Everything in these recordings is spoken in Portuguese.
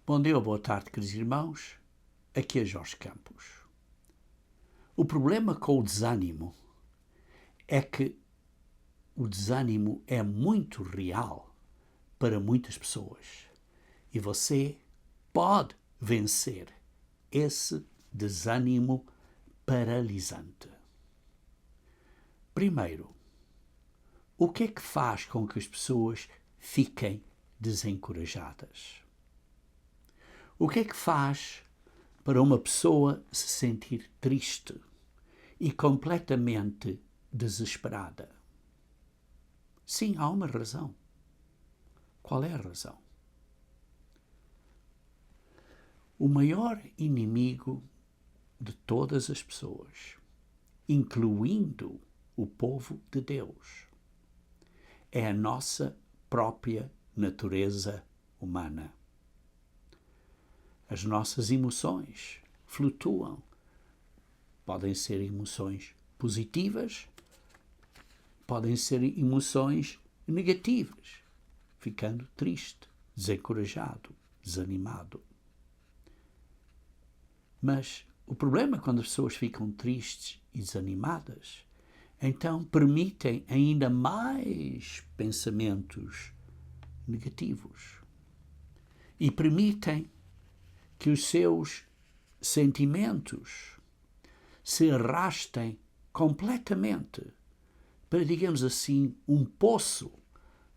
Bom dia ou boa tarde, queridos irmãos. Aqui é Jorge Campos. O problema com o desânimo é que o desânimo é muito real para muitas pessoas e você pode vencer esse desânimo paralisante. Primeiro, o que é que faz com que as pessoas fiquem desencorajadas? O que é que faz para uma pessoa se sentir triste e completamente desesperada? Sim, há uma razão. Qual é a razão? O maior inimigo de todas as pessoas, incluindo o povo de Deus, é a nossa própria natureza humana. As nossas emoções flutuam. Podem ser emoções positivas, podem ser emoções negativas, ficando triste, desencorajado, desanimado. Mas o problema é quando as pessoas ficam tristes e desanimadas, então permitem ainda mais pensamentos negativos e permitem que os seus sentimentos se arrastem completamente para, digamos assim, um poço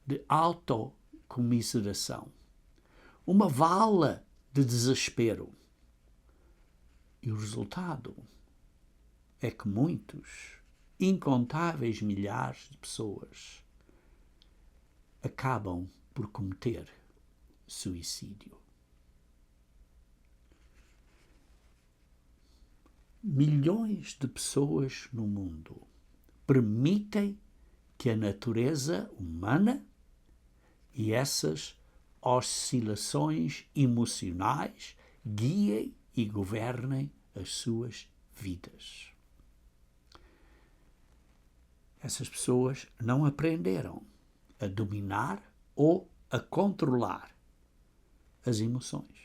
de autocomiseração, uma vala de desespero. E o resultado é que muitos, incontáveis milhares de pessoas acabam por cometer suicídio. Milhões de pessoas no mundo permitem que a natureza humana e essas oscilações emocionais guiem e governem as suas vidas. Essas pessoas não aprenderam a dominar ou a controlar as emoções.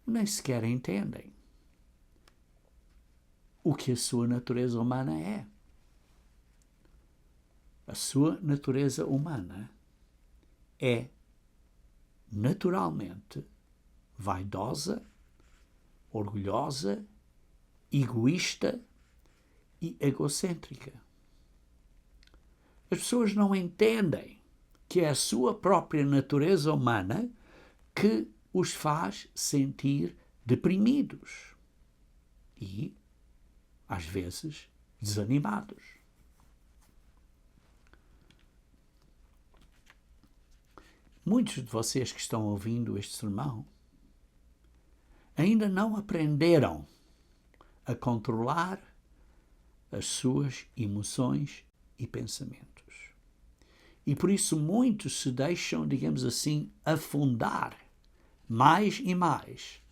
Nem sequer entendem o que a sua natureza humana é. A sua natureza humana é naturalmente vaidosa, orgulhosa, egoísta e egocêntrica. As pessoas não entendem que é a sua própria natureza humana que os faz sentir deprimidos e, às vezes, desanimados. Muitos de vocês que estão ouvindo este sermão ainda não aprenderam a controlar as suas emoções e pensamentos. E por isso muitos se deixam, digamos assim, afundar mais e mais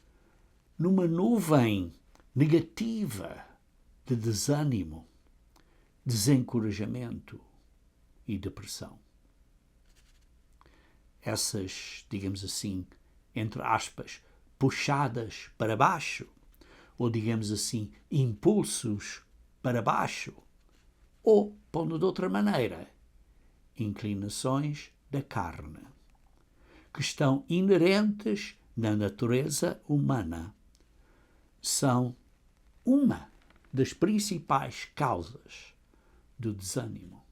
numa nuvem negativa de desânimo, desencorajamento e depressão. Essas, digamos assim, entre aspas, puxadas para baixo, ou digamos assim, impulsos para baixo, ou, pondo de outra maneira, inclinações da carne, que estão inerentes na natureza humana, são uma das principais causas do desânimo.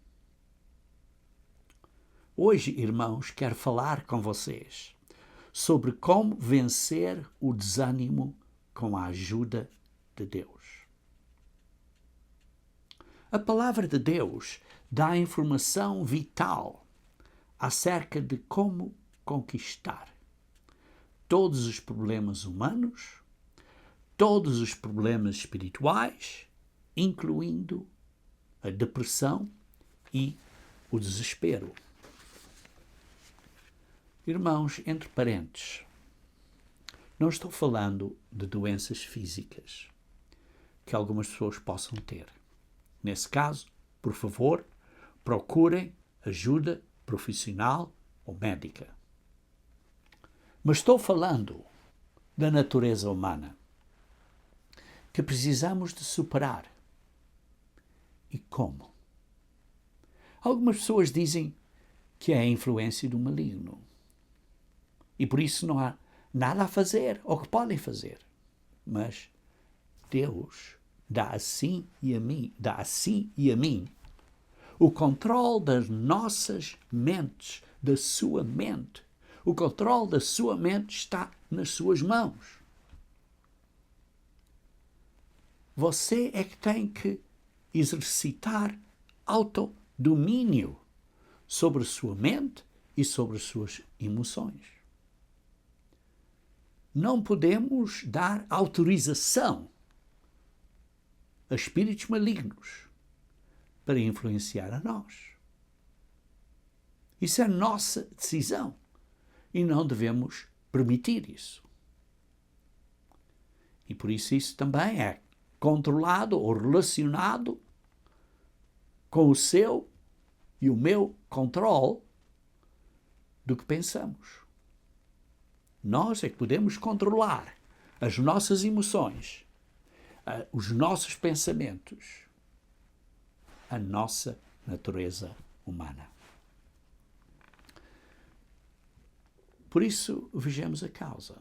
Hoje, irmãos, quero falar com vocês sobre como vencer o desânimo com a ajuda de Deus. A palavra de Deus dá informação vital acerca de como conquistar todos os problemas humanos, todos os problemas espirituais, incluindo a depressão e o desespero. Irmãos, entre parênteses, não estou falando de doenças físicas que algumas pessoas possam ter. Nesse caso, por favor, procurem ajuda profissional ou médica. Mas estou falando da natureza humana, que precisamos de superar. E como? Algumas pessoas dizem que é a influência do maligno. E por isso não há nada a fazer, ou que podem fazer. Mas Deus dá a si e a mim o controle das nossas mentes, da sua mente. O controle da sua mente está nas suas mãos. Você é que tem que exercitar autodomínio sobre a sua mente e sobre as suas emoções. Não podemos dar autorização a espíritos malignos para influenciar a nós. Isso é nossa decisão e não devemos permitir isso. E por isso também é controlado ou relacionado com o seu e o meu controle do que pensamos. Nós é que podemos controlar as nossas emoções, os nossos pensamentos, a nossa natureza humana. Por isso, vejamos a causa.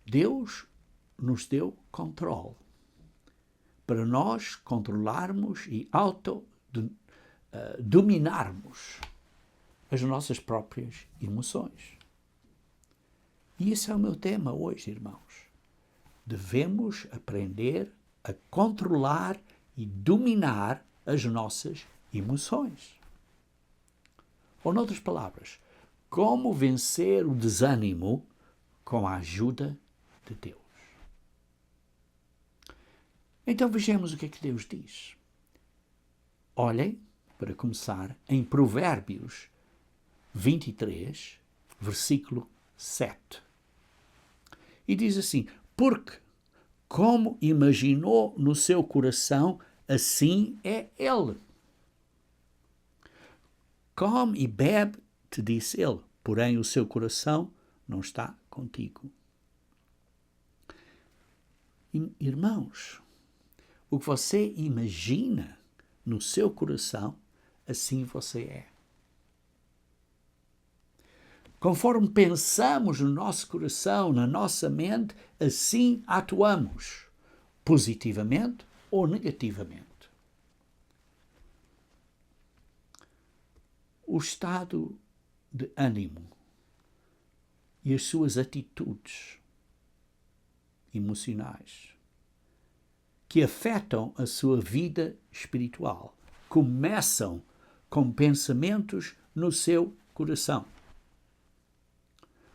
Deus nos deu controle para nós controlarmos e dominarmos as nossas próprias emoções. E esse é o meu tema hoje, irmãos. Devemos aprender a controlar e dominar as nossas emoções. Ou, noutras palavras, como vencer o desânimo com a ajuda de Deus. Então vejamos o que é que Deus diz. Olhem, para começar, em Provérbios 23, versículo 7. E diz assim: porque como imaginou no seu coração, assim é ele. Come e bebe, te disse ele, porém o seu coração não está contigo. Irmãos, o que você imagina no seu coração, assim você é. Conforme pensamos no nosso coração, na nossa mente, assim atuamos, positivamente ou negativamente. O estado de ânimo e as suas atitudes emocionais que afetam a sua vida espiritual começam com pensamentos no seu coração.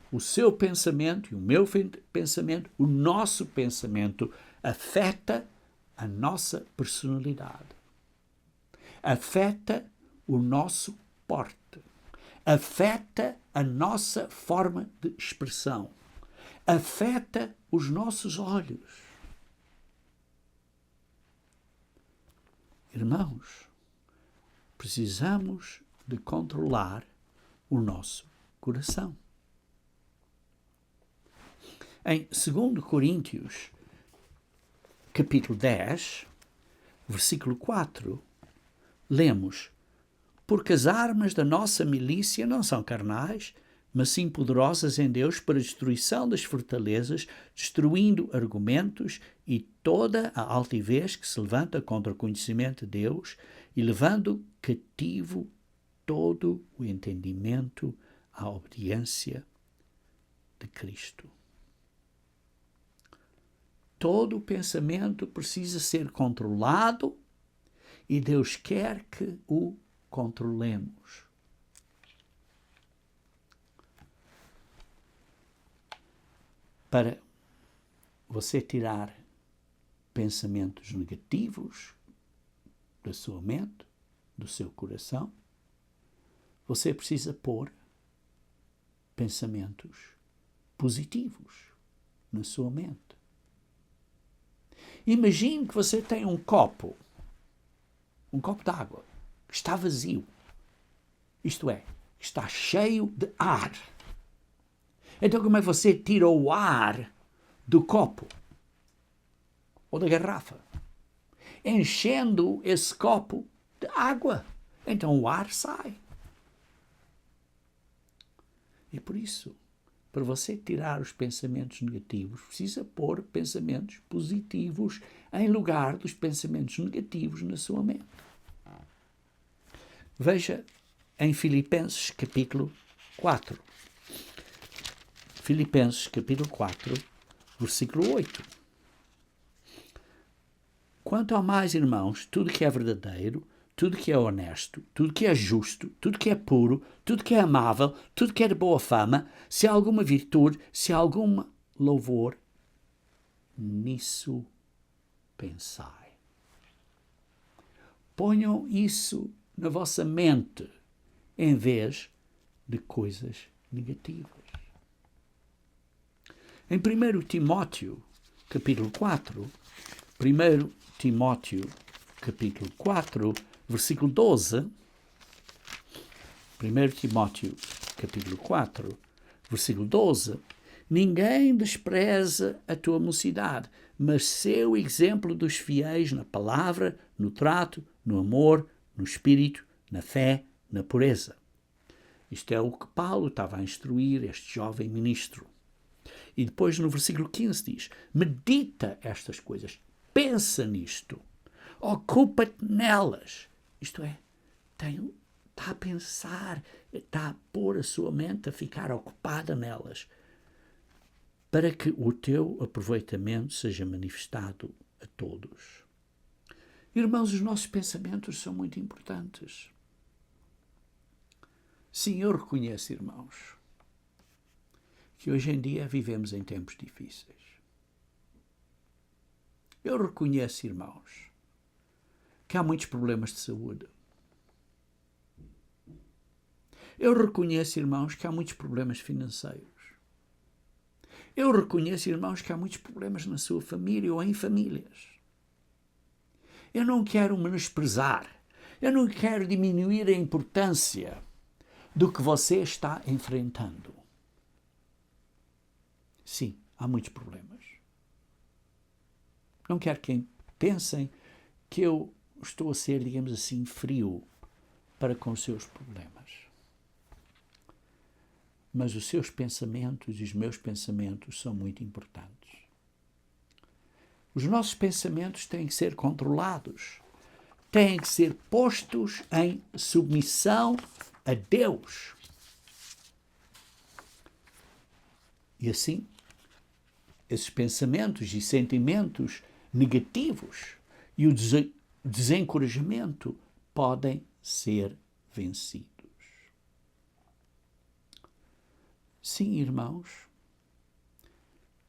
O seu pensamento e o meu pensamento, o nosso pensamento, afeta a nossa personalidade, afeta o nosso porte, afeta a nossa forma de expressão, afeta os nossos olhos. Irmãos, precisamos de controlar o nosso coração. Em 2 Coríntios, capítulo 10, versículo 4, lemos: porque as armas da nossa milícia não são carnais, mas sim poderosas em Deus para a destruição das fortalezas, destruindo argumentos e toda a altivez que se levanta contra o conhecimento de Deus e levando cativo todo o entendimento à obediência de Cristo. Todo o pensamento precisa ser controlado e Deus quer que o controlemos. Para você tirar pensamentos negativos da sua mente, do seu coração, você precisa pôr pensamentos positivos na sua mente. Imagine que você tem um copo de água, que está vazio. Isto é, está cheio de ar. Então como é que você tira o ar do copo ou da garrafa? Enchendo esse copo de água. Então o ar sai. E por isso, para você tirar os pensamentos negativos, precisa pôr pensamentos positivos em lugar dos pensamentos negativos na sua mente. Veja em Filipenses capítulo 4. Filipenses capítulo 4, versículo 8. Quanto ao mais, irmãos, tudo que é verdadeiro, tudo que é honesto, tudo que é justo, tudo que é puro, tudo que é amável, tudo que é de boa fama, se há alguma virtude, se há algum louvor, nisso pensai. Ponham isso na vossa mente, em vez de coisas negativas. Em 1 Timóteo, capítulo 4, 1 Timóteo, capítulo 4, versículo 12, 1 Timóteo, capítulo 4, versículo 12, ninguém despreza a tua mocidade, mas sê o exemplo dos fiéis na palavra, no trato, no amor, no espírito, na fé, na pureza. Isto é o que Paulo estava a instruir este jovem ministro. E depois no versículo 15 diz, medita estas coisas, pensa nisto, ocupa-te nelas. Isto é, está a pensar, está a pôr a sua mente a ficar ocupada nelas, para que o teu aproveitamento seja manifestado a todos. Irmãos, os nossos pensamentos são muito importantes. Sim, eu reconheço, irmãos, que hoje em dia vivemos em tempos difíceis. Eu reconheço, irmãos, que há muitos problemas de saúde. Eu reconheço, irmãos, que há muitos problemas financeiros. Eu reconheço, irmãos, que há muitos problemas na sua família ou em famílias. Eu não quero menosprezar, eu não quero diminuir a importância do que você está enfrentando. Sim, há muitos problemas. Não quero que pensem que eu estou a ser, digamos assim, frio para com os seus problemas. Mas os seus pensamentos e os meus pensamentos são muito importantes. Os nossos pensamentos têm que ser controlados, têm que ser postos em submissão a Deus. E assim, esses pensamentos e sentimentos negativos e o desencorajamento podem ser vencidos. Sim, irmãos,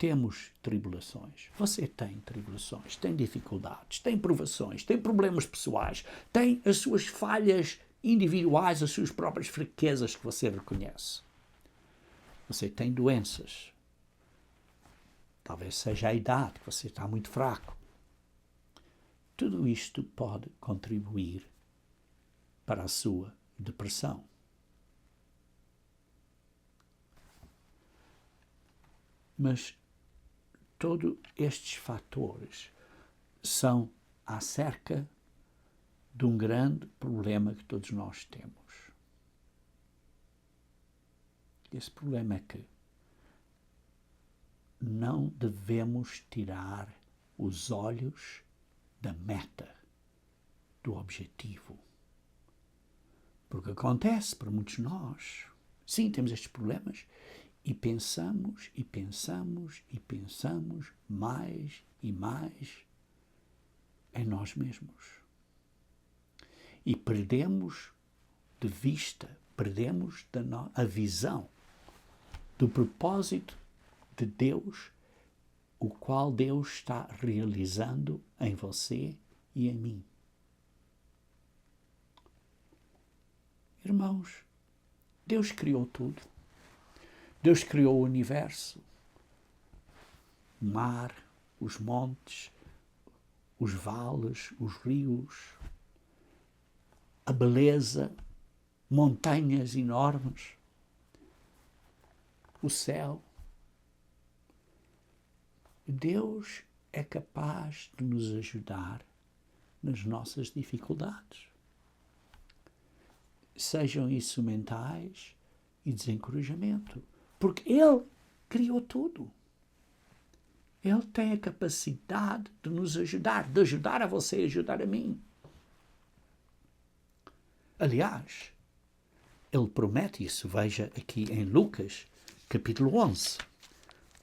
temos tribulações. Você tem tribulações, tem dificuldades, tem provações, tem problemas pessoais, tem as suas falhas individuais, as suas próprias fraquezas que você reconhece. Você tem doenças. Talvez seja a idade, que você está muito fraco. Tudo isto pode contribuir para a sua depressão. Mas todos estes fatores são acerca de um grande problema que todos nós temos. Esse problema é que não devemos tirar os olhos da meta, do objetivo. Porque acontece para muitos de nós. Sim, temos estes problemas e pensamos e pensamos e pensamos mais e mais em nós mesmos. E perdemos de vista, perdemos a visão do propósito de Deus, o qual Deus está realizando em você e em mim. Irmãos, Deus criou tudo. Deus criou o universo, o mar, os montes, os vales, os rios, a beleza montanhas enormes, o céu. Deus é capaz de nos ajudar nas nossas dificuldades, sejam isso mentais e desencorajamento, porque Ele criou tudo. Ele tem a capacidade de nos ajudar, de ajudar a você e ajudar a mim. Aliás, Ele promete isso. Veja aqui em Lucas, capítulo 11.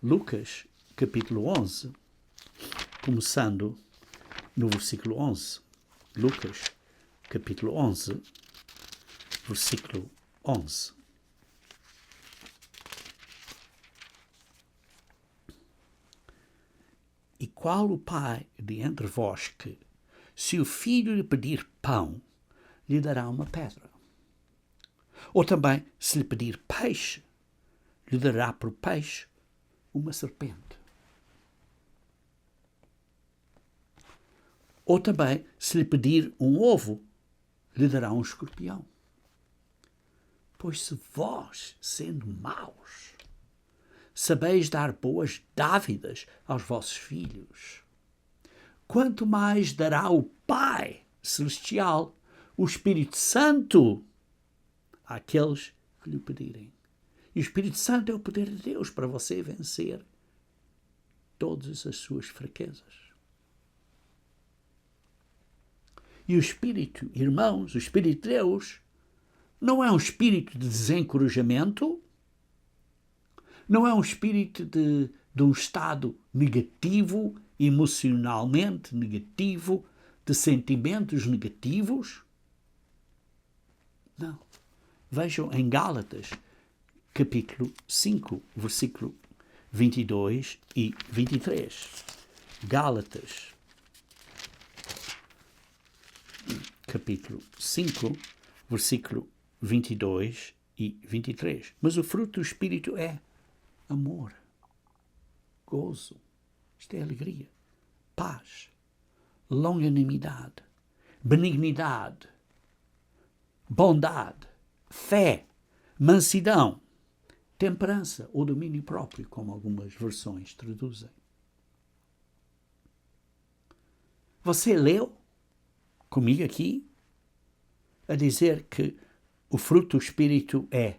Lucas, capítulo 11, começando no versículo 11. Lucas, capítulo 11, versículo 11. E qual o pai de entre vós que, se o filho lhe pedir pão, lhe dará uma pedra? Ou também, se lhe pedir peixe, lhe dará por peixe uma serpente? Ou também, se lhe pedir um ovo, lhe dará um escorpião? Pois se vós, sendo maus, sabeis dar boas dávidas aos vossos filhos, quanto mais dará o Pai Celestial, o Espírito Santo, àqueles que lhe pedirem. E o Espírito Santo é o poder de Deus para você vencer todas as suas fraquezas. E o Espírito, irmãos, o Espírito de Deus, não é um espírito de desencorajamento, não é um espírito de um estado negativo, emocionalmente negativo, de sentimentos negativos. Não. Vejam em Gálatas, capítulo 5, versículo 22 e 23. Gálatas, capítulo 5, versículo 22 e 23. Mas o fruto do Espírito é amor, gozo, isto é alegria, paz, longanimidade, benignidade, bondade, fé, mansidão, temperança ou domínio próprio, como algumas versões traduzem. Você leu comigo aqui a dizer que o fruto do Espírito é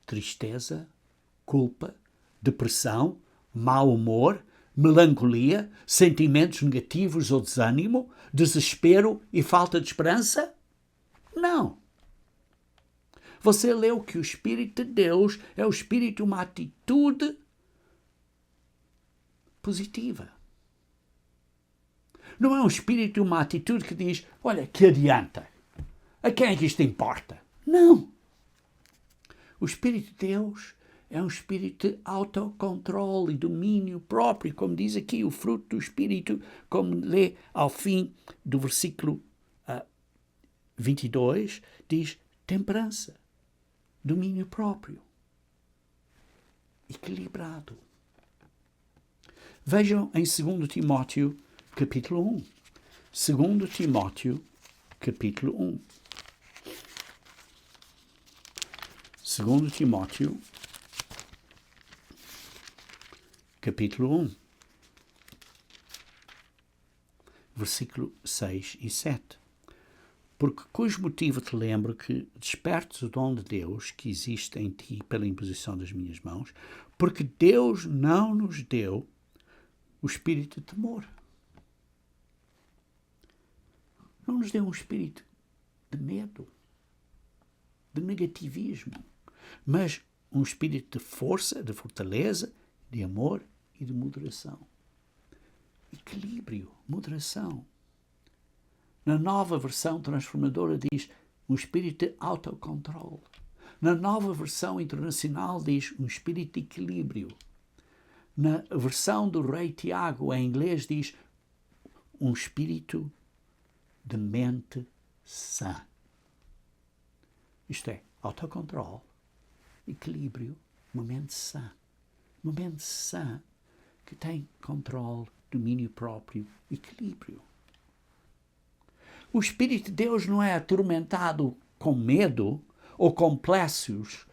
tristeza, culpa, depressão, mau humor, melancolia, sentimentos negativos ou desânimo, desespero e falta de esperança? Não. Você leu que o Espírito de Deus é o Espírito de uma atitude positiva. Não é um espírito de uma atitude que diz, olha, que adianta? A quem é que isto importa? Não. O Espírito de Deus é um espírito de autocontrole e domínio próprio, como diz aqui o fruto do Espírito, como lê ao fim do versículo 22, diz temperança, domínio próprio, equilibrado. Vejam em 2 Timóteo, capítulo 1. 2 Timóteo, capítulo 1. 2 Timóteo, capítulo 1, versículo 6 e 7. Porque cujo motivo te lembro que despertes o dom de Deus que existe em ti pela imposição das minhas mãos, porque Deus não nos deu o espírito de temor. Não nos deu um espírito de medo, de negativismo, mas um espírito de força, de fortaleza, de amor e de moderação. Equilíbrio, moderação. Na nova versão transformadora diz um espírito de autocontrole. Na nova versão internacional diz um espírito de equilíbrio. Na versão do Rei Tiago, em inglês, diz um espírito de mente sã. Isto é, autocontrole, equilíbrio, uma mente sã. Uma mente sã que tem controle, domínio próprio, equilíbrio. O Espírito de Deus não é atormentado com medo, ou complexos,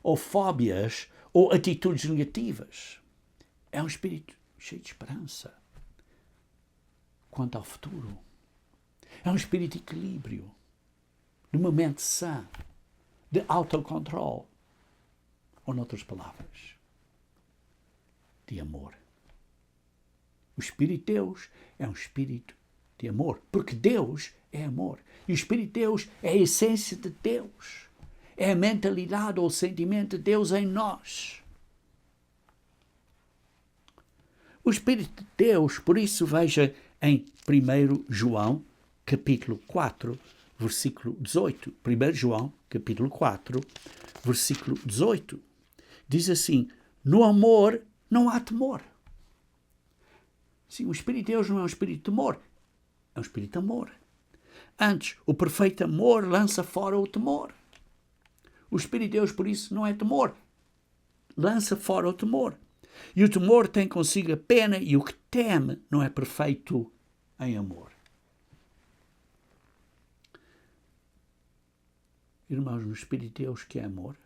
ou fóbias, ou atitudes negativas. É um espírito cheio de esperança quanto ao futuro. É um espírito de equilíbrio, de uma mente sã, de autocontrole, ou, noutras palavras, de amor. O Espírito de Deus é um espírito de amor, porque Deus é amor. E o Espírito de Deus é a essência de Deus. É a mentalidade ou o sentimento de Deus em nós. O Espírito de Deus, por isso veja em 1 João, capítulo 4, versículo 18. 1 João, capítulo 4, versículo 18. Diz assim: no amor não há temor. Sim, o Espírito de Deus não é um espírito de temor, é um espírito de amor. Antes, o perfeito amor lança fora o temor. O Espírito de Deus, por isso, não é temor, lança fora o temor. E o temor tem consigo a pena, e o que teme não é perfeito em amor. Irmãos, no Espírito de Deus, que é amor,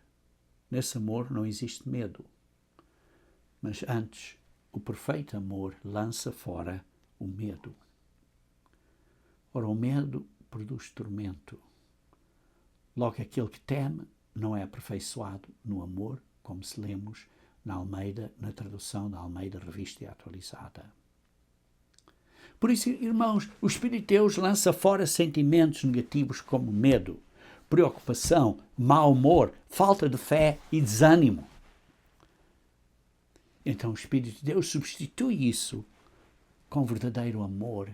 nesse amor não existe medo. Mas antes, o perfeito amor lança fora o medo. Ora, o medo produz tormento. Logo, aquele que teme não é aperfeiçoado no amor, como se lemos na tradução da Almeida Revista e Atualizada. Por isso, irmãos, o Espírito de Deus lança fora sentimentos negativos como medo, preocupação, mau humor, falta de fé e desânimo. Então o Espírito de Deus substitui isso com verdadeiro amor,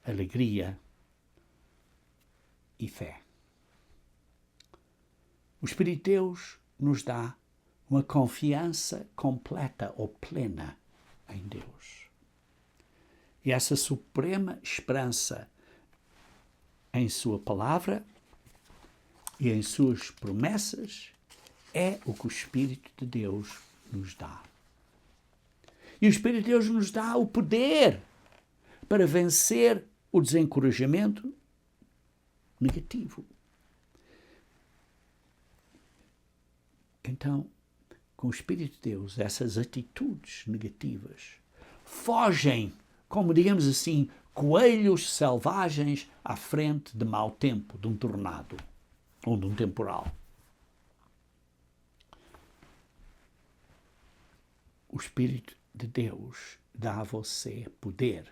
alegria e fé. O Espírito de Deus nos dá uma confiança completa ou plena em Deus. E essa suprema esperança em sua palavra e em suas promessas é o que o Espírito de Deus nos dá. E o Espírito de Deus nos dá o poder para vencer o desencorajamento negativo. Então, com o Espírito de Deus, essas atitudes negativas fogem, como digamos assim, coelhos selvagens à frente de mau tempo, de um tornado ou de um temporal. O Espírito de Deus dá a você poder,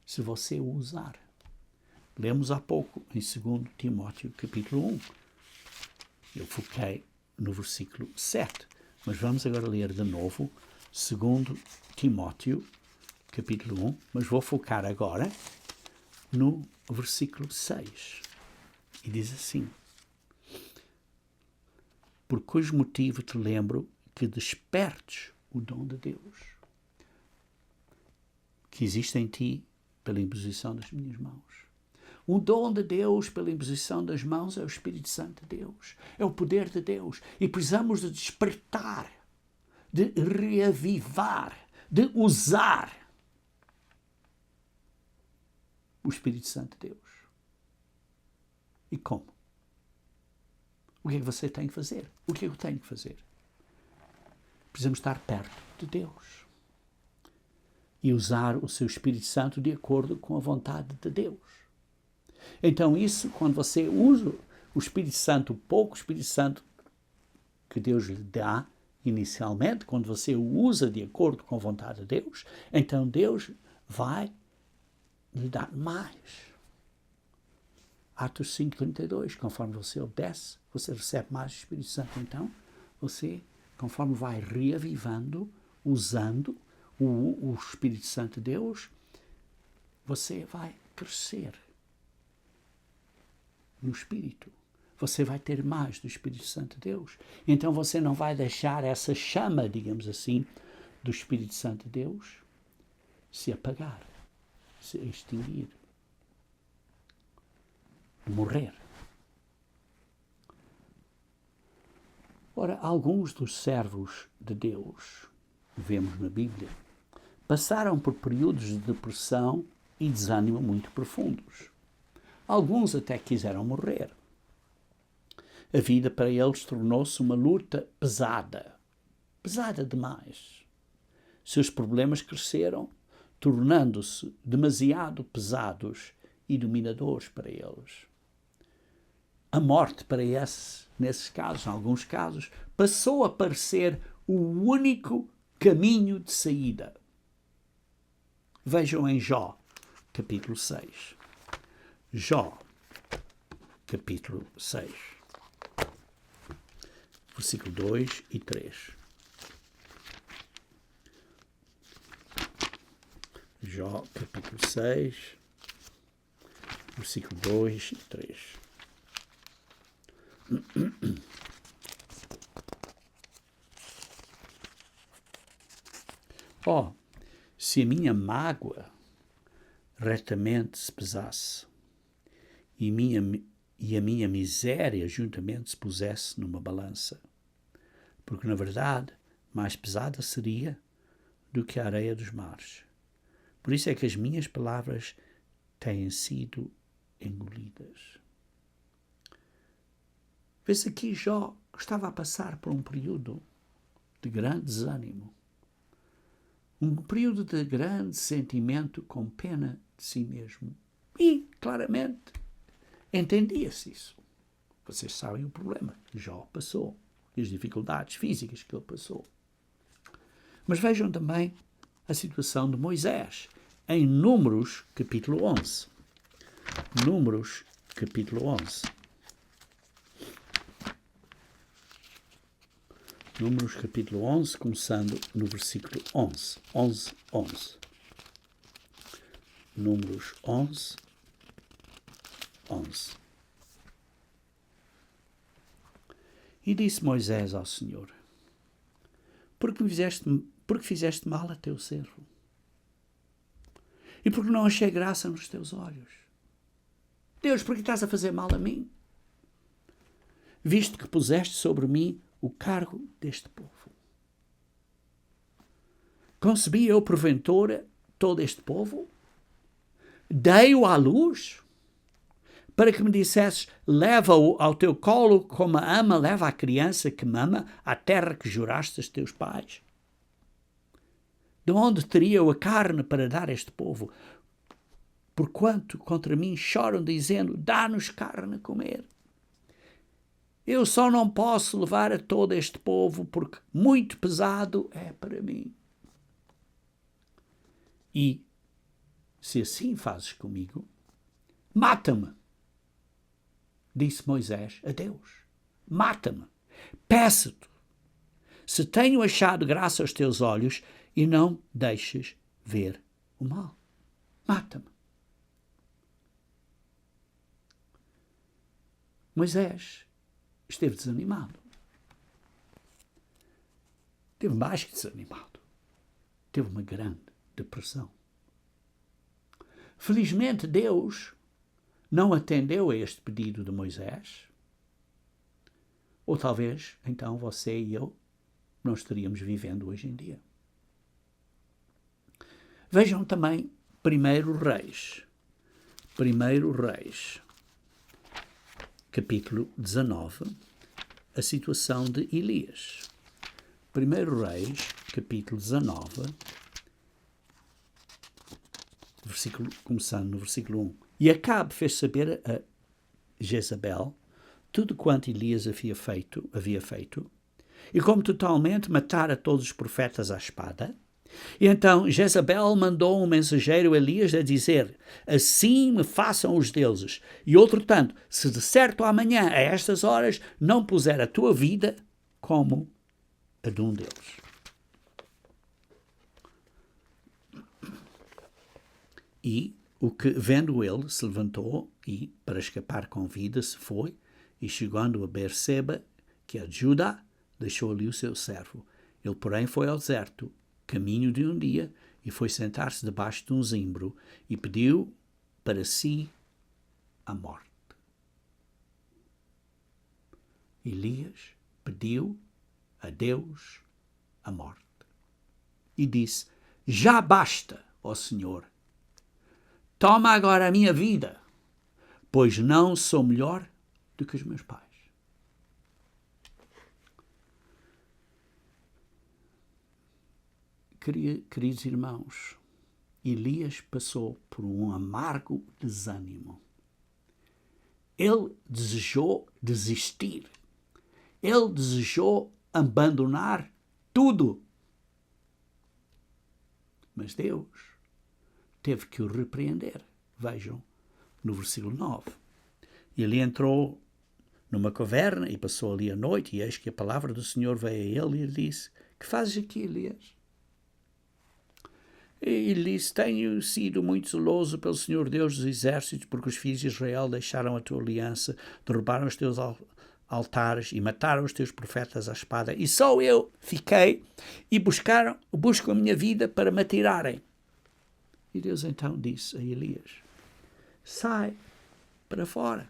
se você o usar. Lemos há pouco em 2 Timóteo capítulo 1. Eu foquei no versículo 7, mas vamos agora ler de novo 2 Timóteo capítulo 1, mas vou focar agora no versículo 6. E diz assim: por cujo motivo te lembro que despertes o dom de Deus, que existe em ti pela imposição das minhas mãos. O dom de Deus pela imposição das mãos é o Espírito Santo de Deus, é o poder de Deus. E precisamos de despertar, de reavivar, de usar o Espírito Santo de Deus. E como? O que é que você tem que fazer? O que é que eu tenho que fazer? Precisamos estar perto de Deus e usar o seu Espírito Santo de acordo com a vontade de Deus. Então isso, quando você usa o Espírito Santo, o pouco Espírito Santo que Deus lhe dá inicialmente, quando você o usa de acordo com a vontade de Deus, então Deus vai lhe dar mais. Atos 5:32, conforme você obedece, você recebe mais o Espírito Santo. Então, você, conforme vai reavivando, usando o Espírito Santo de Deus, você vai crescer no Espírito. Você vai ter mais do Espírito Santo de Deus. Então você não vai deixar essa chama, digamos assim, do Espírito Santo de Deus se apagar, se extinguir, morrer. Ora, alguns dos servos de Deus, vemos na Bíblia, passaram por períodos de depressão e desânimo muito profundos. Alguns até quiseram morrer. A vida para eles tornou-se uma luta pesada, pesada demais. Seus problemas cresceram, tornando-se demasiado pesados e dominadores para eles. A morte para nesses casos, em alguns casos, passou a parecer o único caminho de saída. Vejam em Jó, capítulo 6. Jó, capítulo 6. Versículo 2 e 3. Jó, capítulo 6, versículo 2 e 3. Oh, se a minha mágoa retamente se pesasse e a minha miséria juntamente se pusesse numa balança, porque, na verdade, mais pesada seria do que a areia dos mares. Por isso é que as minhas palavras têm sido engolidas. Vê-se aqui Jó estava a passar por um período de grande desânimo, um período de grande sentimento com pena de si mesmo. E, claramente, entendia-se isso. Vocês sabem o problema que Jó passou, e as dificuldades físicas que ele passou. Mas vejam também a situação de Moisés em Números, capítulo 11. Números, capítulo 11. Números, capítulo 11, começando no versículo 11. 11. Números 11. E disse Moisés ao Senhor: porque fizeste mal a teu servo? E porque não achei graça nos teus olhos? Deus, porque estás a fazer mal a mim? Visto que puseste sobre mim o cargo deste povo. Concebi eu, porventura, todo este povo? Dei-o à luz? Para que me dissesses, leva-o ao teu colo como a ama leva a criança que mama à terra que juraste aos teus pais? De onde teria eu a carne para dar a este povo? Porquanto contra mim choram, dizendo, dá-nos carne a comer. Eu só não posso levar a todo este povo, porque muito pesado é para mim. E, se assim fazes comigo, mata-me. Disse Moisés a Deus, mata-me, peço-te, se tenho achado graça aos teus olhos, e não deixes ver o mal. Mata-me. Moisés esteve desanimado. Esteve mais que desanimado. Teve uma grande depressão. Felizmente, Deus não atendeu a este pedido de Moisés. Ou talvez, então, você e eu não estaríamos vivendo hoje em dia. Vejam também 1 Reis. 1 Reis, capítulo 19, a situação de Elias. 1 Reis, capítulo 19, começando no versículo 1. E Acabe fez saber a Jezabel tudo quanto Elias havia feito, e como totalmente matara todos os profetas à espada. E então Jezabel mandou um mensageiro a Elias a dizer, assim me façam os deuses, e outro tanto, se de certo amanhã a estas horas não puser a tua vida como a de um deles. E o que, vendo ele, se levantou e, para escapar com vida, se foi, e chegando a Berseba, que é de Judá, deixou ali o seu servo. Ele, porém, foi ao deserto, caminho de um dia, e foi sentar-se debaixo de um zimbro, e pediu para si a morte. Elias pediu a Deus a morte. E disse, já basta, ó Senhor, toma agora a minha vida, pois não sou melhor do que os meus pais. Queridos irmãos, Elias passou por um amargo desânimo. Ele desejou desistir. Ele desejou abandonar tudo. Mas Deus teve que o repreender. Vejam, no versículo 9. Ele entrou numa caverna e passou ali a noite, e eis que a palavra do Senhor veio a ele e lhe disse: que fazes aqui, Elias? E ele disse: tenho sido muito zeloso pelo Senhor Deus dos exércitos, porque os filhos de Israel deixaram a tua aliança, derrubaram os teus altares e mataram os teus profetas à espada. E só eu fiquei e busco a minha vida para me tirarem. E Deus então disse a Elias: sai para fora.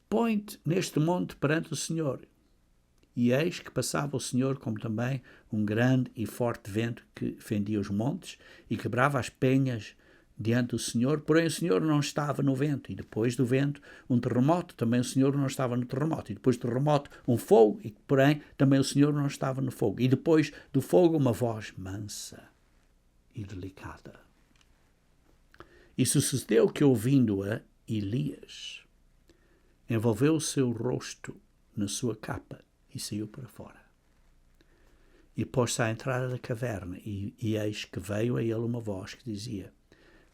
Põe-te neste monte perante o Senhor. E eis que passava o Senhor, como também um grande e forte vento que fendia os montes e quebrava as penhas diante do Senhor, porém o Senhor não estava no vento. E depois do vento, um terremoto, também o Senhor não estava no terremoto. E depois do terremoto, um fogo, e porém também o Senhor não estava no fogo. E depois do fogo, uma voz mansa e delicada. E sucedeu que, ouvindo-a, Elias envolveu o seu rosto na sua capa e saiu para fora. E pôs-se à entrada da caverna, e eis que veio a ele uma voz que dizia: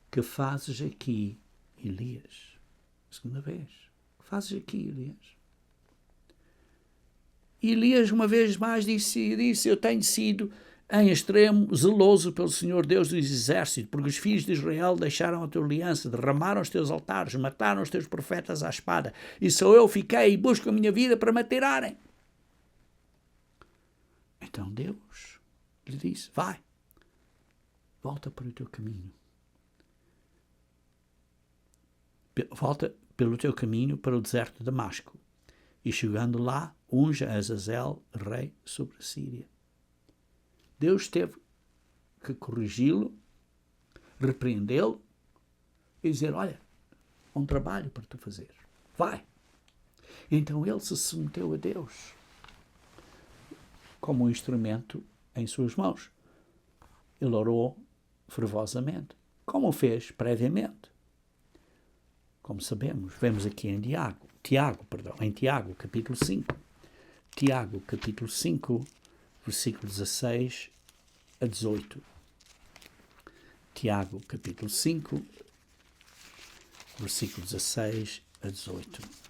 que fazes aqui, Elias? Segunda vez. Que fazes aqui, Elias? E Elias uma vez mais disse: eu tenho sido em extremo zeloso pelo Senhor Deus dos exércitos, porque os filhos de Israel deixaram a tua aliança, derramaram os teus altares, mataram os teus profetas à espada, e só eu fiquei e busco a minha vida para me tirarem. Então Deus lhe disse: vai, volta para o teu caminho. Volta pelo teu caminho para o deserto de Damasco, e chegando lá, unja Azazel, rei sobre a Síria. Deus teve que corrigi-lo, repreendê-lo e dizer: olha, há um trabalho para tu fazer. Vai. Então ele se submeteu a Deus como um instrumento em suas mãos. Ele orou fervorosamente, como o fez previamente. Como sabemos, vemos aqui em Tiago, capítulo 5. Tiago, capítulo 5, versículo 16 a 18. Tiago, capítulo 5, versículo 16 a 18.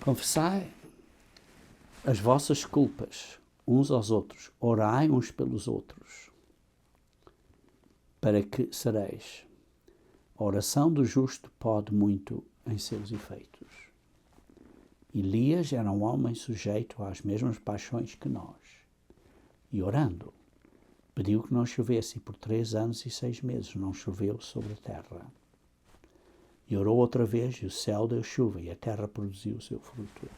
Confessai as vossas culpas uns aos outros, orai uns pelos outros, para que sareis. A oração do justo pode muito em seus efeitos. Elias era um homem sujeito às mesmas paixões que nós, e orando, pediu que não chovesse, e por 3 anos e 6 meses não choveu sobre a terra. E orou outra vez, e o céu deu chuva, e a terra produziu o seu fruto.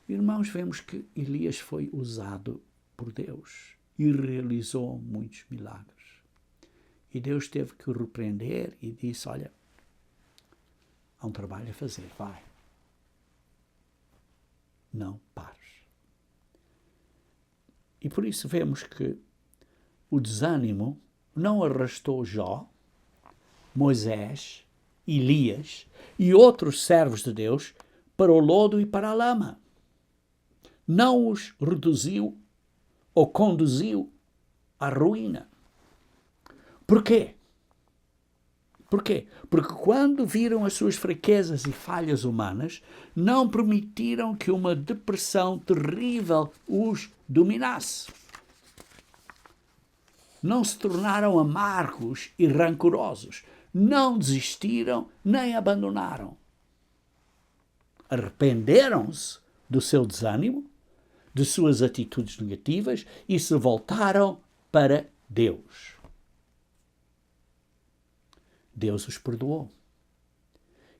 Irmãos, vemos que Elias foi usado por Deus e realizou muitos milagres. E Deus teve que o repreender e disse: olha, há um trabalho a fazer, vai. Não pares. E por isso vemos que o desânimo não arrastou Jó, Moisés, Elias e outros servos de Deus para o lodo e para a lama. Não os reduziu ou conduziu à ruína. Porquê? Porquê? Porque quando viram as suas fraquezas e falhas humanas, não permitiram que uma depressão terrível os dominasse. Não se tornaram amargos e rancorosos. Não desistiram nem abandonaram. Arrependeram-se do seu desânimo, de suas atitudes negativas e se voltaram para Deus. Deus os perdoou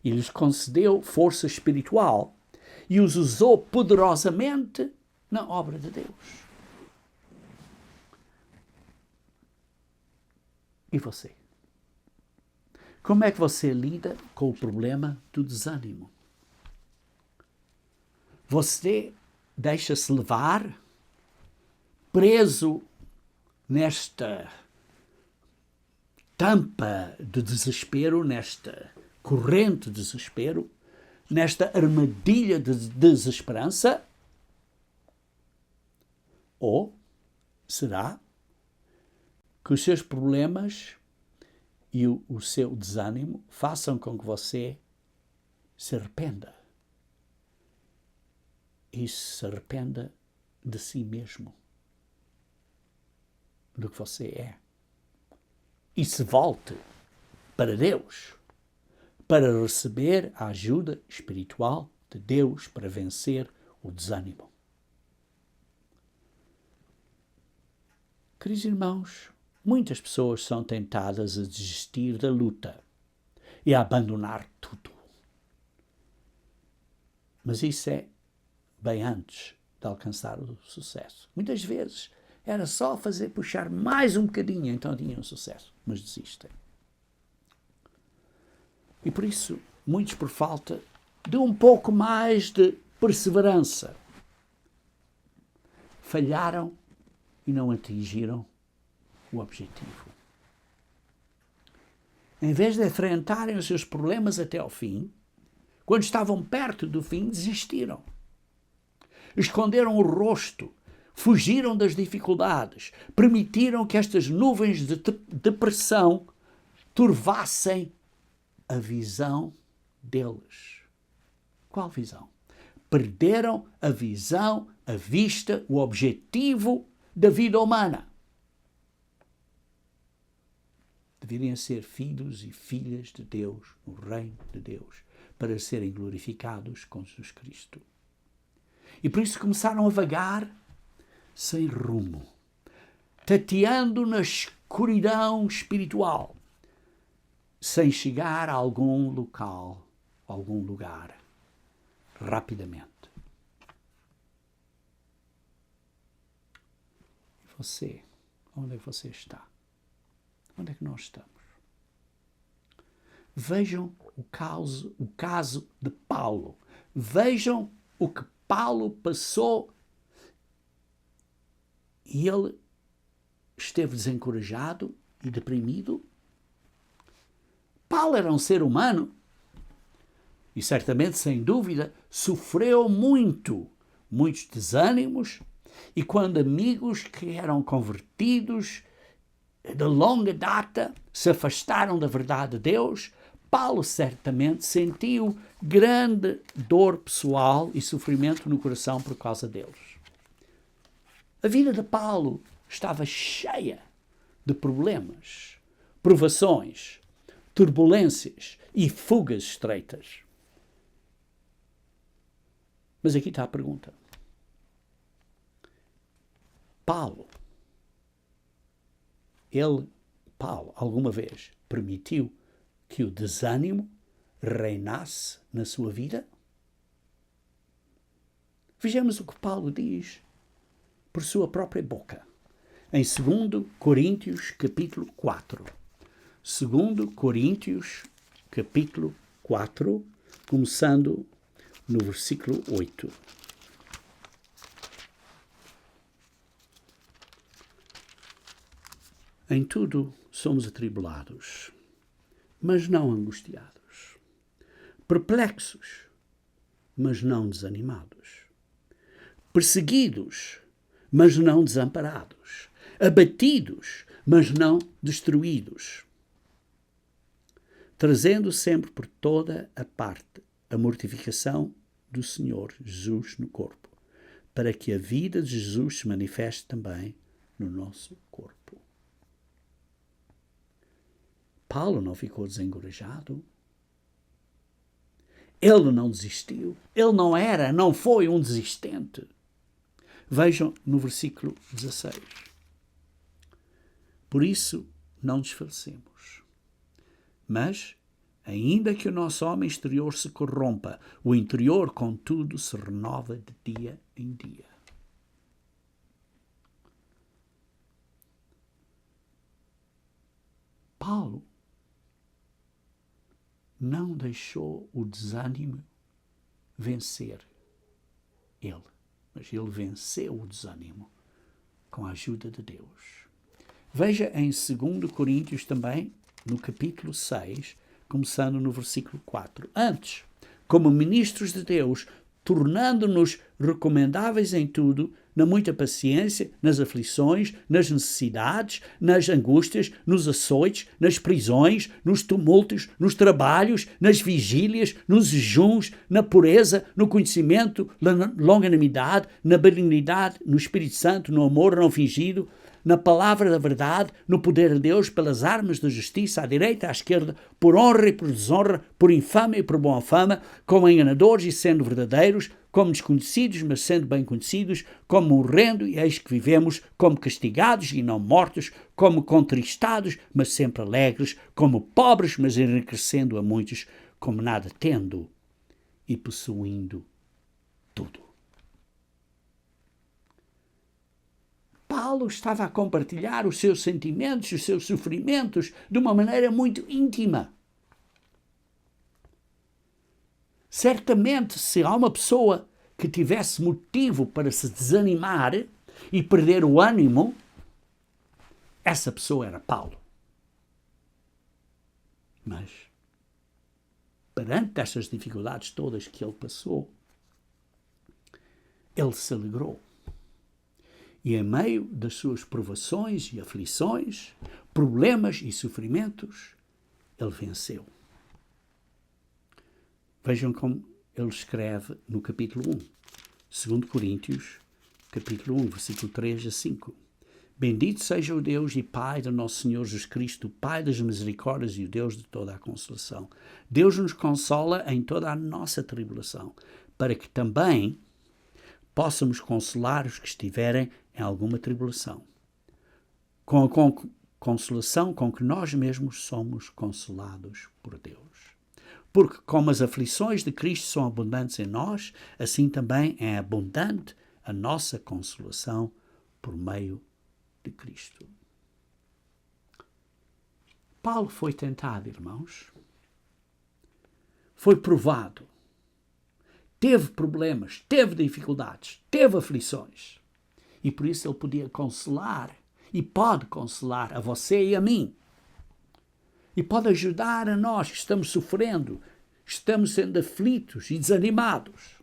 e lhes concedeu força espiritual e os usou poderosamente na obra de Deus. E você? Como é que você lida com o problema do desânimo? Você deixa-se levar, preso nesta tampa de desespero, nesta corrente de desespero, nesta armadilha de desesperança? Ou será que os seus problemas e o seu desânimo façam com que você se arrependa? E se arrependa de si mesmo, do que você é. E se volte para Deus, para receber a ajuda espiritual de Deus para vencer o desânimo. Queridos irmãos, muitas pessoas são tentadas a desistir da luta e a abandonar tudo. Mas isso é bem antes de alcançar o sucesso. Muitas vezes era só puxar mais um bocadinho, então tinham sucesso, mas desistem. E por isso, muitos por falta de um pouco mais de perseverança, falharam e não atingiram o objetivo. Em vez de enfrentarem os seus problemas até ao fim, quando estavam perto do fim, desistiram. Esconderam o rosto, fugiram das dificuldades, permitiram que estas nuvens de depressão turvassem a visão deles. Qual visão? Perderam a visão, a vista, o objetivo da vida humana. Deveriam ser filhos e filhas de Deus, no reino de Deus, para serem glorificados com Jesus Cristo. E por isso começaram a vagar sem rumo, tateando na escuridão espiritual, sem chegar a algum local, algum lugar, rapidamente. E você, onde é que você está? Onde é que nós estamos? Vejam o caso de Paulo. Vejam o que Paulo passou e ele esteve desencorajado e deprimido. Paulo era um ser humano e certamente, sem dúvida, sofreu muitos desânimos, e quando amigos que eram convertidos de longa data se afastaram da verdade de Deus, Paulo certamente sentiu grande dor pessoal e sofrimento no coração por causa deles. A vida de Paulo estava cheia de problemas, provações, turbulências e fugas estreitas. Mas aqui está a pergunta. Paulo, alguma vez permitiu que o desânimo reinasse na sua vida? Vejamos o que Paulo diz por sua própria boca, em 2 Coríntios capítulo 4. 2 Coríntios capítulo 4, começando no versículo 8. Em tudo somos atribulados, mas não angustiados, perplexos, mas não desanimados, perseguidos, mas não desamparados, abatidos, mas não destruídos, trazendo sempre por toda a parte a mortificação do Senhor Jesus no corpo, para que a vida de Jesus se manifeste também no nosso corpo. Paulo não ficou desencorajado. Ele não desistiu. Ele não foi um desistente. Vejam no versículo 16. Por isso não desfalecemos. Mas, ainda que o nosso homem exterior se corrompa, o interior, contudo, se renova de dia em dia. Paulo não deixou o desânimo vencer ele, mas ele venceu o desânimo com a ajuda de Deus. Veja em 2 Coríntios também, no capítulo 6, começando no versículo 4. Antes, como ministros de Deus, tornando-nos recomendáveis em tudo, na muita paciência, nas aflições, nas necessidades, nas angústias, nos açoites, nas prisões, nos tumultos, nos trabalhos, nas vigílias, nos jejuns, na pureza, no conhecimento, na longanimidade, na benignidade, no Espírito Santo, no amor não fingido, na palavra da verdade, no poder de Deus, pelas armas da justiça, à direita, à esquerda, por honra e por desonra, por infâmia e por boa fama, como enganadores e sendo verdadeiros, como desconhecidos, mas sendo bem conhecidos, como morrendo e eis que vivemos, como castigados e não mortos, como contristados, mas sempre alegres, como pobres, mas enriquecendo a muitos, como nada tendo e possuindo tudo. Paulo estava a compartilhar os seus sentimentos, os seus sofrimentos, de uma maneira muito íntima. Certamente, se há uma pessoa que tivesse motivo para se desanimar e perder o ânimo, essa pessoa era Paulo. Mas, perante estas dificuldades todas que ele passou, ele se alegrou. E em meio das suas provações e aflições, problemas e sofrimentos, ele venceu. Vejam como ele escreve no capítulo 1, 2 Coríntios, capítulo 1, versículo 3 a 5. Bendito seja o Deus e Pai do nosso Senhor Jesus Cristo, o Pai das misericórdias e o Deus de toda a consolação. Deus nos consola em toda a nossa tribulação, para que também possamos consolar os que estiverem em alguma tribulação, com a consolação com que nós mesmos somos consolados por Deus. Porque como as aflições de Cristo são abundantes em nós, assim também é abundante a nossa consolação por meio de Cristo. Paulo foi tentado, irmãos. Foi provado. Teve problemas, teve dificuldades, teve aflições. E por isso ele podia consolar e pode consolar a você e a mim. E pode ajudar a nós que estamos sofrendo, estamos sendo aflitos e desanimados.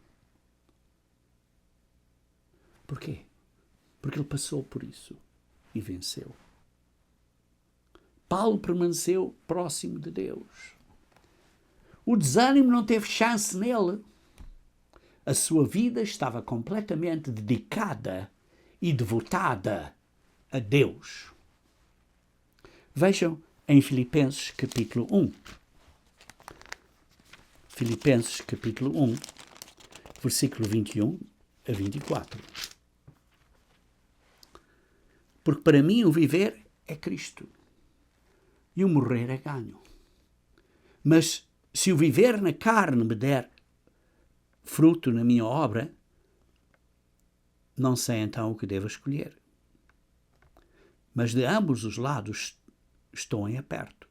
Porquê? Porque ele passou por isso e venceu. Paulo permaneceu próximo de Deus. O desânimo não teve chance nele. A sua vida estava completamente dedicada e devotada a Deus. Vejam em Filipenses capítulo 1. Filipenses capítulo 1, versículo 21 a 24. Porque para mim o viver é Cristo e o morrer é ganho. Mas se o viver na carne me der fruto na minha obra, não sei então o que devo escolher. Mas de ambos os lados estou em aperto.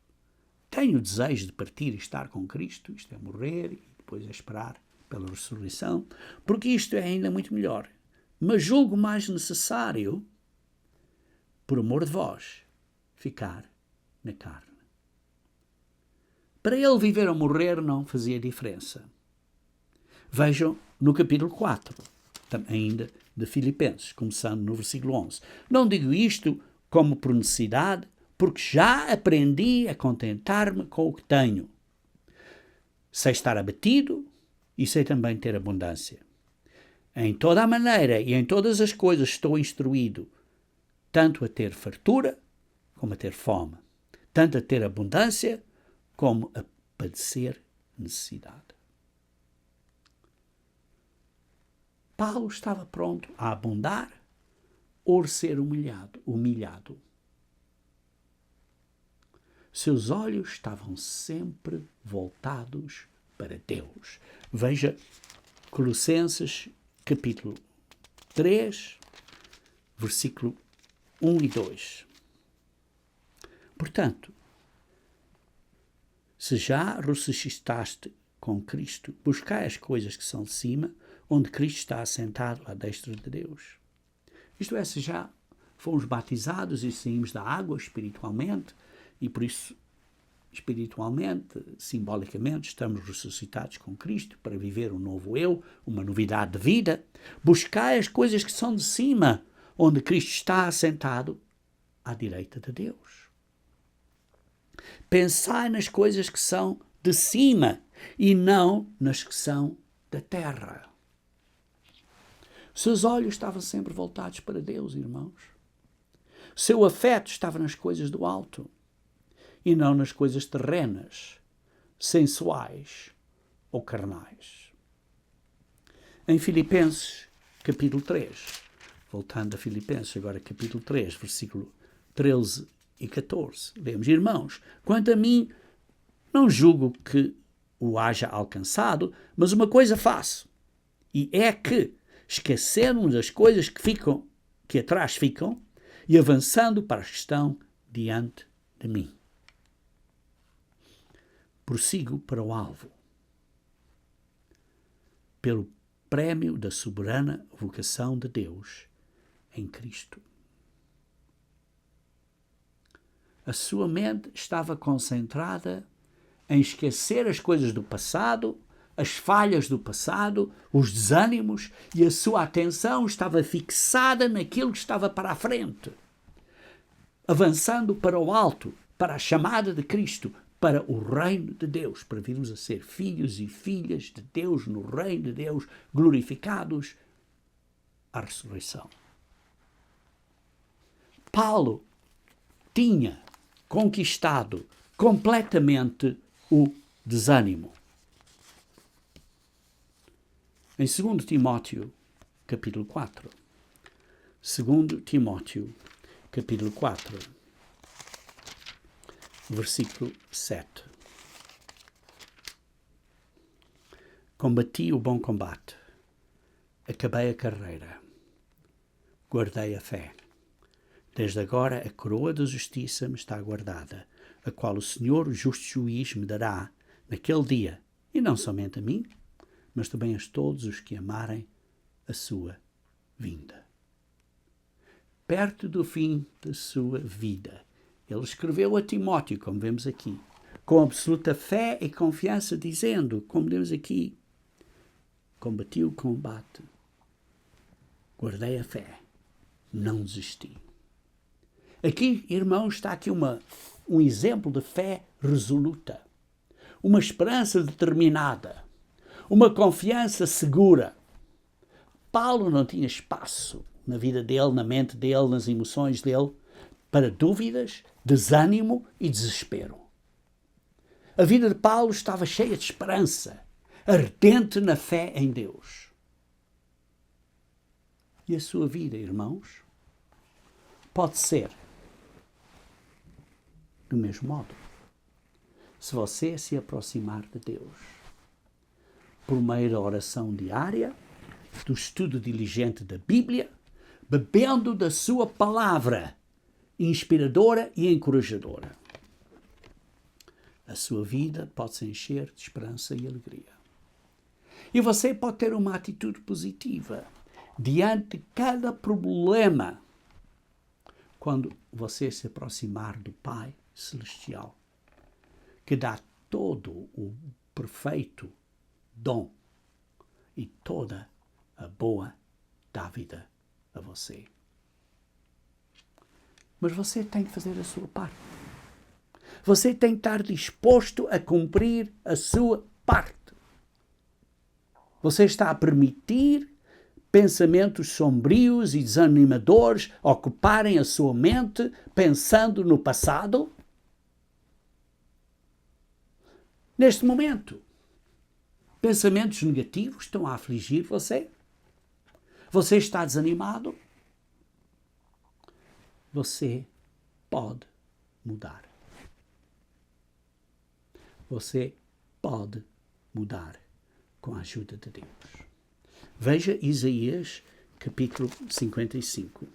Tenho o desejo de partir e estar com Cristo, isto é morrer e depois é esperar pela ressurreição, porque isto é ainda muito melhor. Mas julgo mais necessário, por amor de vós, ficar na carne. Para ele viver ou morrer não fazia diferença. Vejam no capítulo 4, ainda de Filipenses, começando no versículo 11. Não digo isto como por necessidade, porque já aprendi a contentar-me com o que tenho. Sei estar abatido e sei também ter abundância. Em toda a maneira e em todas as coisas estou instruído, tanto a ter fartura como a ter fome, tanto a ter abundância como a padecer necessidade. Paulo estava pronto a abundar ou ser humilhado. Seus olhos estavam sempre voltados para Deus. Veja Colossenses capítulo 3, versículo 1 e 2. Portanto, Se já ressuscitaste com Cristo, buscai as coisas que são de cima, onde Cristo está assentado à destra de Deus. Isto é, se já fomos batizados e saímos da água espiritualmente, e por isso, espiritualmente, simbolicamente, estamos ressuscitados com Cristo para viver um novo eu, uma novidade de vida, buscai as coisas que são de cima, onde Cristo está assentado à direita de Deus. Pensai nas coisas que são de cima e não nas que são da terra. Seus olhos estavam sempre voltados para Deus, irmãos. Seu afeto estava nas coisas do alto e não nas coisas terrenas, sensuais ou carnais. Em Filipenses, capítulo 3, voltando a Filipenses, agora capítulo 3, versículo 13 e 14, lemos: Irmãos, quanto a mim, não julgo que o haja alcançado, mas uma coisa faço, e é que, esquecendo-me das coisas que atrás ficam, e avançando para as que estão diante de mim. Prossigo para o alvo, pelo prémio da soberana vocação de Deus em Cristo. A sua mente estava concentrada em esquecer as coisas do passado, as falhas do passado, os desânimos, e a sua atenção estava fixada naquilo que estava para a frente, avançando para o alto, para a chamada de Cristo, para o reino de Deus, para virmos a ser filhos e filhas de Deus no reino de Deus, glorificados à ressurreição. Paulo tinha conquistado completamente o desânimo. Em 2 Timóteo, capítulo 4. 2 Timóteo, capítulo 4, versículo 7. Combati o bom combate, acabei a carreira, guardei a fé. Desde agora a coroa da justiça me está guardada, a qual o Senhor, o justo juiz, me dará naquele dia, e não somente a mim, mas também a todos os que amarem a sua vinda. Perto do fim da sua vida, ele escreveu a Timóteo, como vemos aqui, com absoluta fé e confiança, dizendo, como vemos aqui, combati o combate, guardei a fé, não desisti. Aqui, irmãos, está aqui um exemplo de fé resoluta, uma esperança determinada, uma confiança segura. Paulo não tinha espaço na vida dele, na mente dele, nas emoções dele, para dúvidas, desânimo e desespero. A vida de Paulo estava cheia de esperança, ardente na fé em Deus. E a sua vida, irmãos, pode ser do mesmo modo. Se você se aproximar de Deus por meio da oração diária, do estudo diligente da Bíblia, bebendo da sua palavra inspiradora e encorajadora, a sua vida pode se encher de esperança e alegria. E você pode ter uma atitude positiva diante de cada problema quando você se aproximar do Pai Celestial, que dá todo o perfeito dom e toda a boa dávida a você. Mas você tem que fazer a sua parte. Você tem que estar disposto a cumprir a sua parte. Você está a permitir pensamentos sombrios e desanimadores ocuparem a sua mente pensando no passado? Neste momento, pensamentos negativos estão a afligir você? Você está desanimado? Você pode mudar. Você pode mudar com a ajuda de Deus. Veja Isaías, capítulo 55.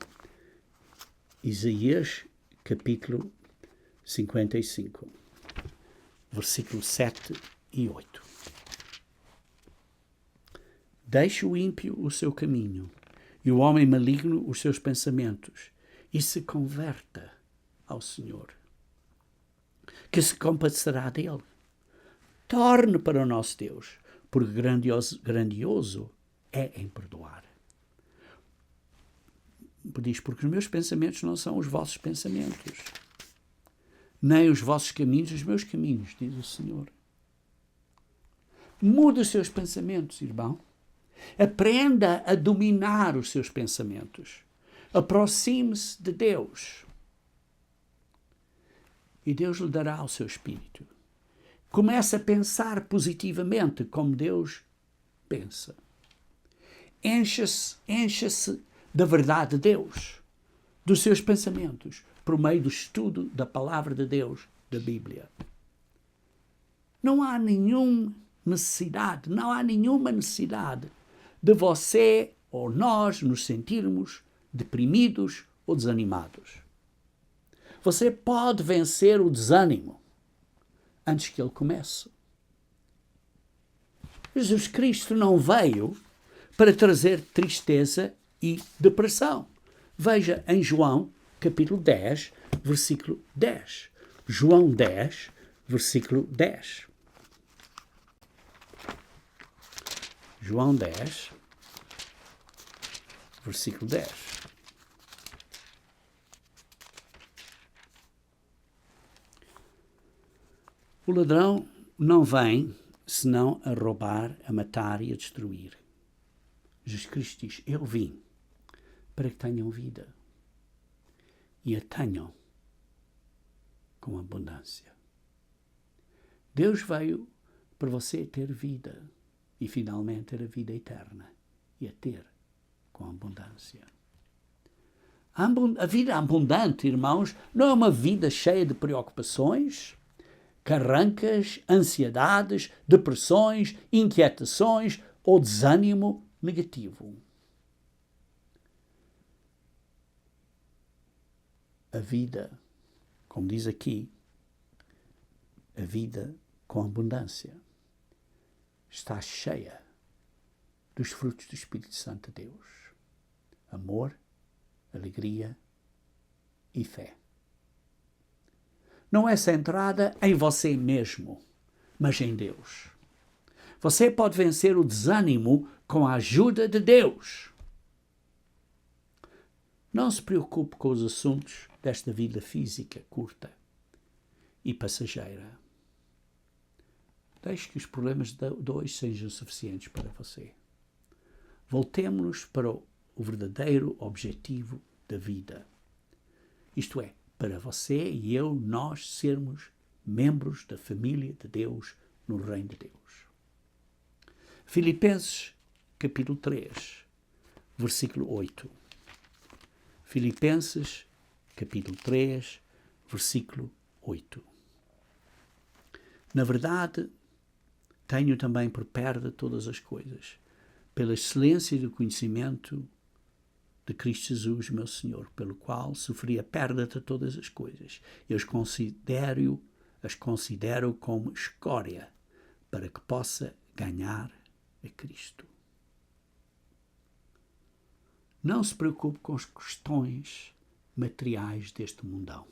Isaías, capítulo 55. versículos 7 e 8. Deixe o ímpio o seu caminho e o homem maligno os seus pensamentos e se converta ao Senhor, que se compadecerá dele. Torne para o nosso Deus, porque grandioso é em perdoar. Diz, porque os meus pensamentos não são os vossos pensamentos, nem os vossos caminhos os meus caminhos, diz o Senhor. Mude os seus pensamentos, irmão. Aprenda a dominar os seus pensamentos. Aproxime-se de Deus. E Deus lhe dará o seu espírito. Comece a pensar positivamente como Deus pensa. Encha-se da verdade de Deus, dos seus pensamentos, por meio do estudo da palavra de Deus, da Bíblia. Não há nenhuma necessidade de você ou nós nos sentirmos deprimidos ou desanimados. Você pode vencer o desânimo antes que ele comece. Jesus Cristo não veio para trazer tristeza e depressão. Veja em João, capítulo 10, versículo 10. João 10, versículo 10. João 10, versículo 10. O ladrão não vem senão a roubar, a matar e a destruir. Jesus Cristo diz, eu vim para que tenham vida e a tenham com abundância. Deus veio para você ter vida e finalmente ter a vida eterna e a ter com abundância. A vida abundante, irmãos, não é uma vida cheia de preocupações, carrancas, ansiedades, depressões, inquietações ou desânimo negativo. A vida, como diz aqui, a vida com abundância está cheia dos frutos do Espírito Santo de Deus. Amor, alegria e fé. Não é centrada em você mesmo, mas em Deus. Você pode vencer o desânimo com a ajuda de Deus. Não se preocupe com os assuntos desta vida física curta e passageira. Deixe que os problemas de hoje sejam suficientes para você. Voltemos-nos para o verdadeiro objetivo da vida. Isto é, para você e eu, nós sermos membros da família de Deus no reino de Deus. Filipenses, capítulo 3, versículo 8. Filipenses, capítulo 3, versículo 8. Na verdade, tenho também por perda todas as coisas, pela excelência do conhecimento de Cristo Jesus, meu Senhor, pelo qual sofri a perda de todas as coisas. Eu as considero como escória, para que possa ganhar a Cristo. Não se preocupe com as questões materiais deste mundão,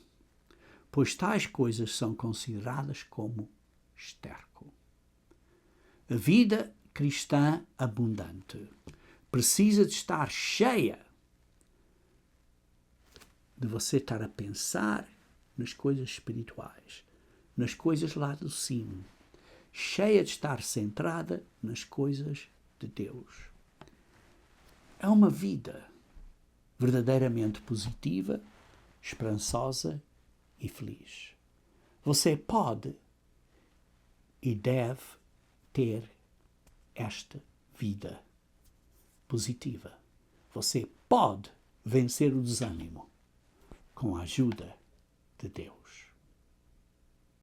pois tais coisas são consideradas como esterco. A vida cristã abundante precisa de estar cheia de você estar a pensar nas coisas espirituais, nas coisas lá do cimo, cheia de estar centrada nas coisas de Deus. É uma vida verdadeiramente positiva, esperançosa e feliz. Você pode e deve ter esta vida positiva. Você pode vencer o desânimo com a ajuda de Deus.